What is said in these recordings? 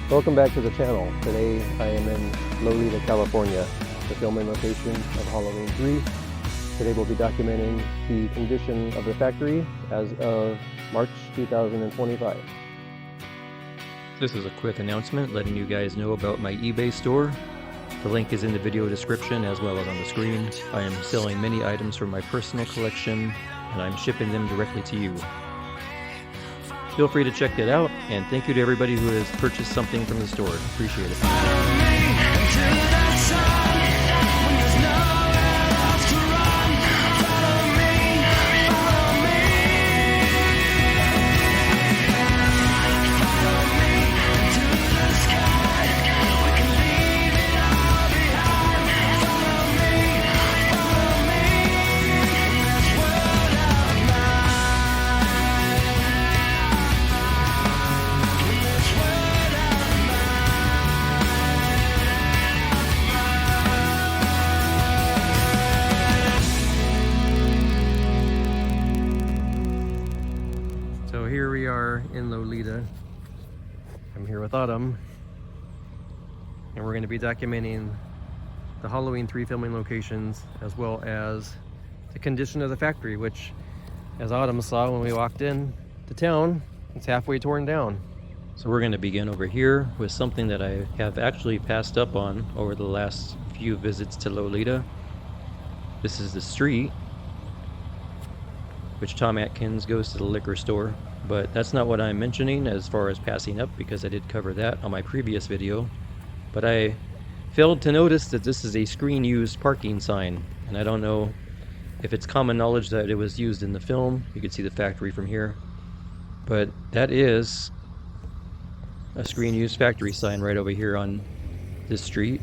Welcome back to the channel. Today I am in Loleta, California, the filming location of Halloween 3. Today we'll be documenting the condition of the factory as of March 2025. This is a quick announcement letting you guys know about my eBay store. The link is in the video description as well as on the screen. I am selling many items from my personal collection and I'm shipping them directly to you. Feel free to check it out, and thank you to everybody who has purchased something from the store. Appreciate it. So here we are in Loleta. I'm here with Autumn, and we're going to be documenting the Halloween 3 filming locations as well as the condition of the factory, which, as Autumn saw when we walked in to town, it's halfway torn down. So we're going to begin over here with something that I have actually passed up on over the last few visits to Loleta. This is the street which Tom Atkins goes to the liquor store, but that's not what I'm mentioning as far as passing up, because I did cover that on my previous video. But I failed to notice that this is a screen used parking sign, and I don't know if it's common knowledge that it was used in the film. You can see the factory from here, but that is a screen used factory sign right over here on this street.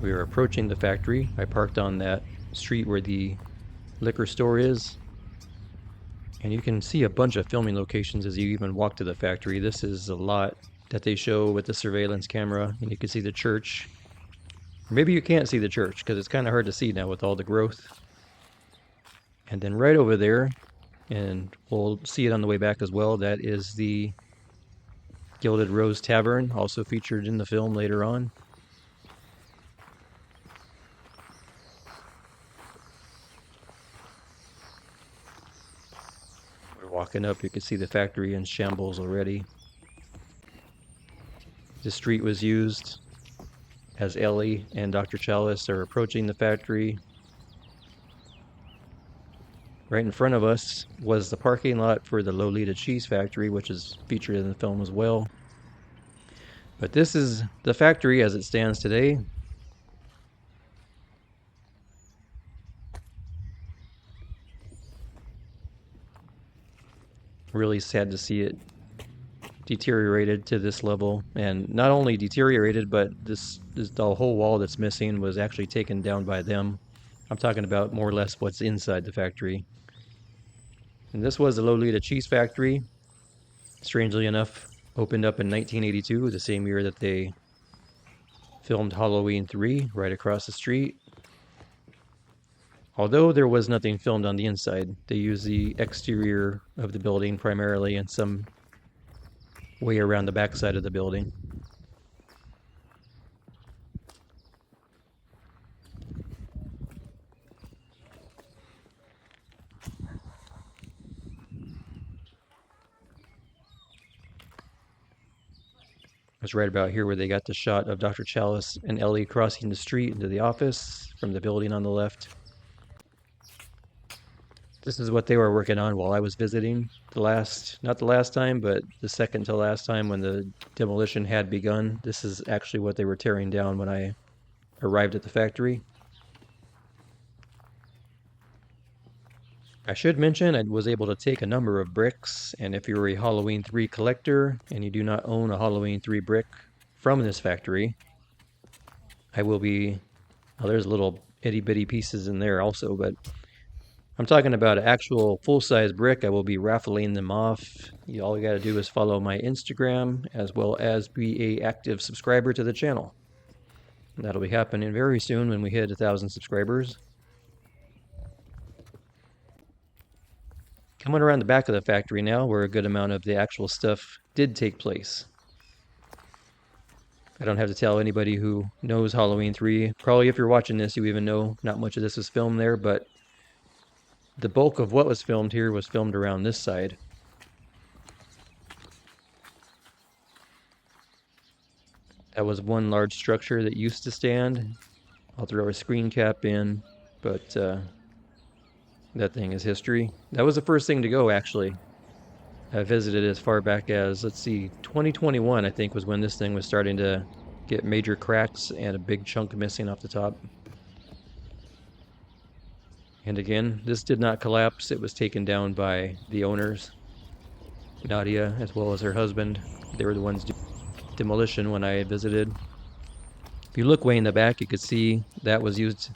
We are approaching the factory. I parked on that street where the liquor store is, and you can see a bunch of filming locations as you even walk to the factory. This is a lot that they show with the surveillance camera, and you can see the church. Or maybe you can't see the church because it's kind of hard to see now with all the growth. And then right over there, and we'll see it on the way back as well, that is the Gilded Rose Tavern, also featured in the film later on. Walking up, you can see the factory in shambles already. The street was used as Ellie and Dr. Chalice are approaching the factory. Right in front of us was the parking lot for the Loleta Cheese Factory, which is featured in the film as well. But this is the factory as it stands today. Really sad to see it deteriorated to this level, and not only deteriorated, but this the whole wall that's missing was actually taken down by them. I'm talking about more or less what's inside the factory. And this was the Loleta Cheese Factory. Strangely enough, opened up in 1982, the same year that they filmed Halloween 3, right across the street. Although there was nothing filmed on the inside, they used the exterior of the building primarily and some way around the back side of the building. It's right about here where they got the shot of Dr. Chalice and Ellie crossing the street into the office from the building on the left. This is what they were working on while I was visiting not the last time, but the second to last time when the demolition had begun. This is actually what they were tearing down when I arrived at the factory. I should mention I was able to take a number of bricks, and if you're a Halloween 3 collector and you do not own a Halloween 3 brick from this factory, I will be, well, there's little itty bitty pieces in there also, but I'm talking about an actual full-size brick. I will be raffling them off. All you got to do is follow my Instagram as well as be an active subscriber to the channel. And that'll be happening very soon when we hit 1,000 subscribers. Coming around the back of the factory now, where a good amount of the actual stuff did take place. I don't have to tell anybody who knows Halloween 3. Probably if you're watching this, you even know not much of this was filmed there, but the bulk of what was filmed here was filmed around this side. That was one large structure that used to stand. I'll throw a screen cap in, but that thing is history. That was the first thing to go, actually. I visited as far back as, let's see, 2021, I think, was when this thing was starting to get major cracks and a big chunk missing off the top. And again, this did not collapse. It was taken down by the owners, Nadia, as well as her husband. They were the ones doing demolition when I visited. If you look way in the back, you could see that was used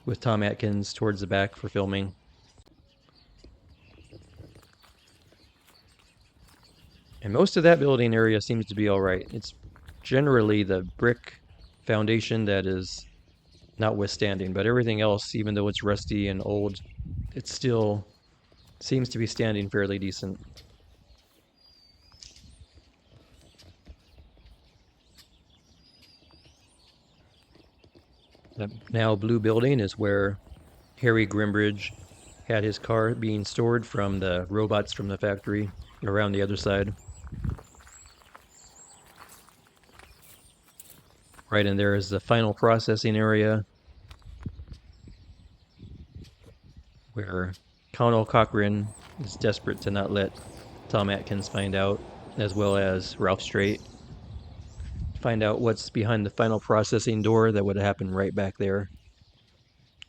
with Tom Atkins towards the back for filming. And most of that building area seems to be all right. It's generally the brick foundation that is not withstanding, but everything else, even though it's rusty and old, it still seems to be standing fairly decent. The now blue building is where Harry Grimbridge had his car being stored from the robots from the factory around the other side. Right in there is the final processing area where Colonel Cochran is desperate to not let Tom Atkins find out, as well as Ralph Straight. Find out what's behind the final processing door that would have happened right back there.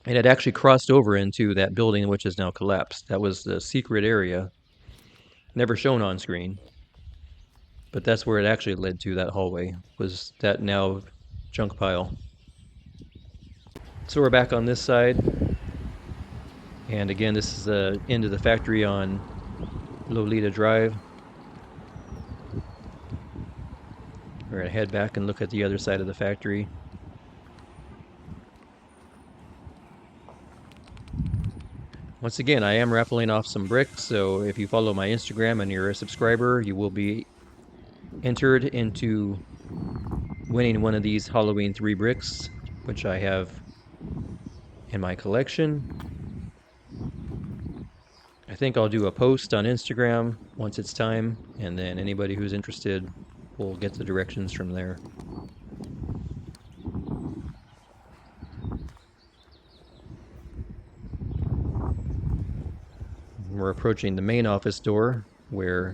And it actually crossed over into that building which is now collapsed. That was the secret area, never shown on screen. But that's where it actually led to, that hallway, was that now junk pile. So we're back on this side. And again, this is the end of the factory on Loleta Drive. We're going to head back and look at the other side of the factory. Once again, I am raffling off some bricks, so if you follow my Instagram and you're a subscriber, you will be entered into winning one of these Halloween 3 bricks, which I have in my collection. I think I'll do a post on Instagram once it's time, and then anybody who's interested will get the directions from there. We're approaching the main office door where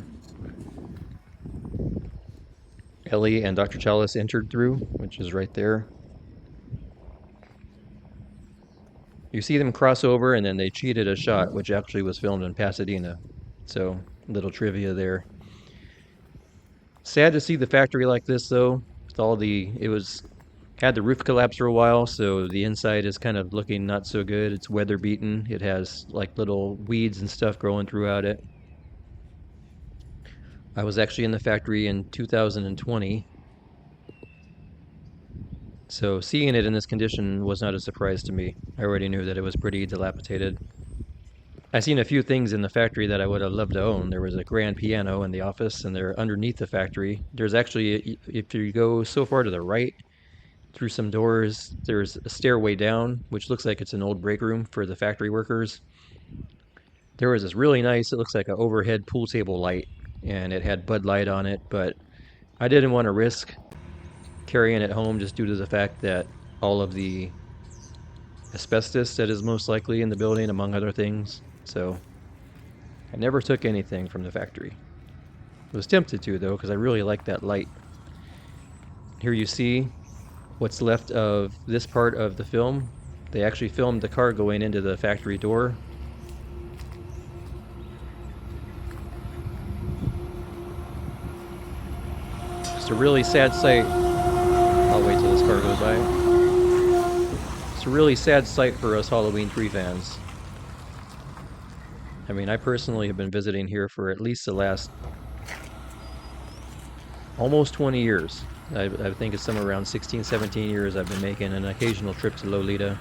Ellie and Dr. Chalice entered through, which is right there. You see them cross over and then they cheated a shot, which actually was filmed in Pasadena. So, little trivia there. Sad to see the factory like this though. With all had the roof collapse for a while, so the inside is kind of looking not so good. It's weather beaten. It has like little weeds and stuff growing throughout it. I was actually in the factory in 2020. So seeing it in this condition was not a surprise to me. I already knew that it was pretty dilapidated. I seen a few things in the factory that I would have loved to own. There was a grand piano in the office, and they're underneath the factory. There's actually, if you go so far to the right, through some doors, there's a stairway down, which looks like it's an old break room for the factory workers. There was this really nice, it looks like an overhead pool table light, and it had Bud Light on it, but I didn't want to risk carrying it home just due to the fact that all of the asbestos that is most likely in the building, among other things. So I never took anything from the factory. I was tempted to, though, because I really like that light. Here you see what's left of this part of the film. They actually filmed the car going into the factory door. It's a really sad sight. I'll wait till this car goes by. It's a really sad sight for us Halloween 3 fans. I mean, I personally have been visiting here for at least the last almost 20 years. I think it's somewhere around 16, 17 years I've been making an occasional trip to Loleta.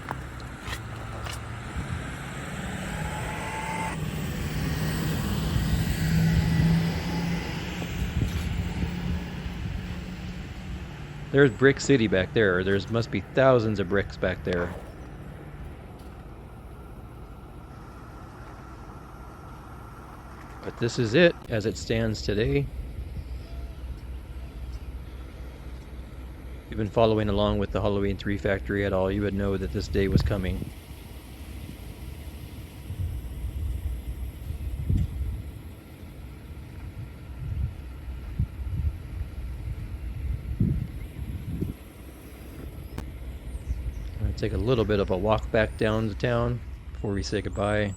There's Brick City back there. There's must be thousands of bricks back there. But this is it as it stands today. If you've been following along with the Halloween 3 factory at all, you would know that this day was coming. I'm going to take a little bit of a walk back down to town before we say goodbye.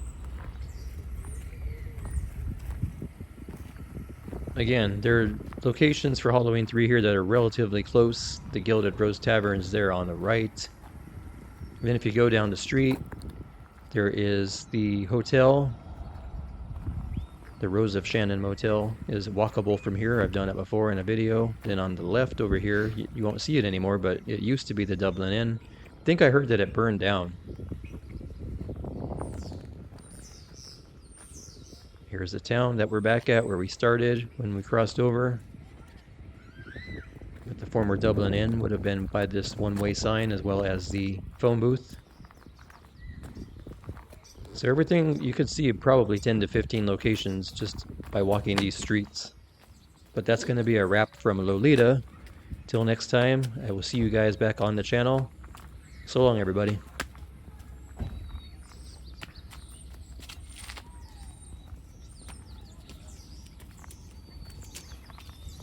Again, there are locations for Halloween 3 here that are relatively close. The Gilded Rose Tavern is there on the right. And then if you go down the street, there is the hotel. The Rose of Shannon Motel is walkable from here. I've done it before in a video. Then on the left over here, you won't see it anymore, but it used to be the Dublin Inn. I think I heard that it burned down. Here's the town that we're back at where we started when we crossed over. But the former Dublin Inn would have been by this one-way sign as well as the phone booth. So everything, you could see probably 10 to 15 locations just by walking these streets. But that's going to be a wrap from Loleta. Till next time, I will see you guys back on the channel. So long, everybody.